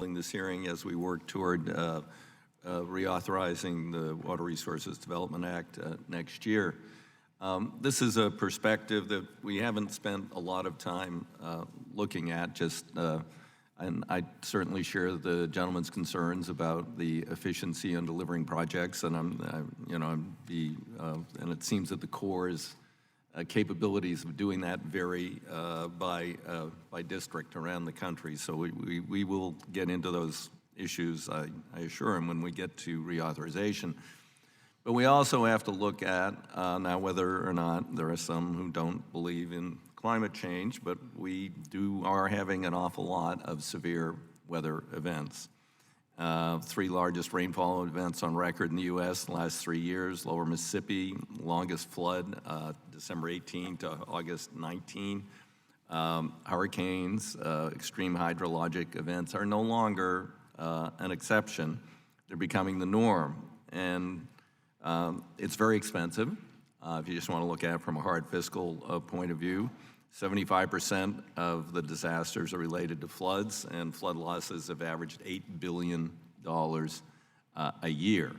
holding this hearing as we work toward reauthorizing the Water Resources Development Act next year. This is a perspective that we haven't spent a lot of time looking at, and I certainly share the gentleman's concerns about the efficiency in delivering projects, and and it seems that the Corps' capabilities of doing that vary by district around the country. So we will get into those issues, I assure him, when we get to reauthorization. But we also have to look at now whether or not there are some who don't believe in climate change, but we are having an awful lot of severe weather events. 3 largest rainfall events on record in the U.S. in the last 3 years. Lower Mississippi, longest flood, December 18 to August 19. Hurricanes, extreme hydrologic events are no longer an exception. They're becoming the norm. And it's very expensive. If you just want to look at it from a hard fiscal point of view, 75% of the disasters are related to floods, and flood losses have averaged $8 billion a year.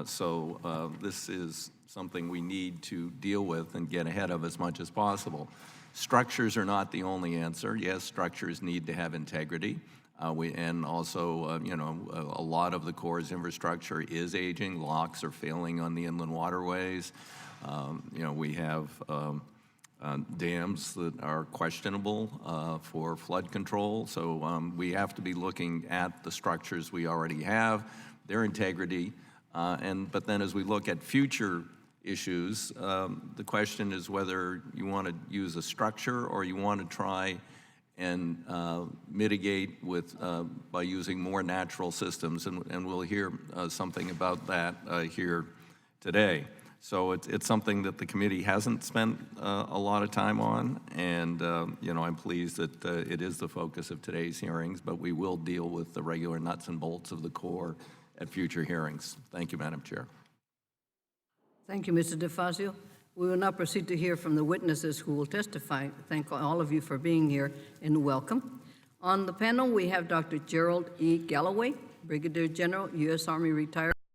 So this is something we need to deal with and get ahead of as much as possible. Structures are not the only answer. Yes, structures need to have integrity. And also, a lot of the Corps' infrastructure is aging. Locks are failing on the inland waterways. We have dams that are questionable for flood control. So we have to be looking at the structures we already have, their integrity. But then as we look at future issues, the question is whether you want to use a structure or you want to try and mitigate by using more natural systems, and we'll hear something about that here today. So it's something that the committee hasn't spent a lot of time on, and I'm pleased that it is the focus of today's hearings, but we will deal with the regular nuts and bolts of the Corps at future hearings. Thank you, Madam Chair. Thank you, Mr. DeFazio. We will now proceed to hear from the witnesses who will testify. Thank all of you for being here and welcome. On the panel, we have Dr. Gerald E. Galloway, Brigadier General, U.S. Army retired.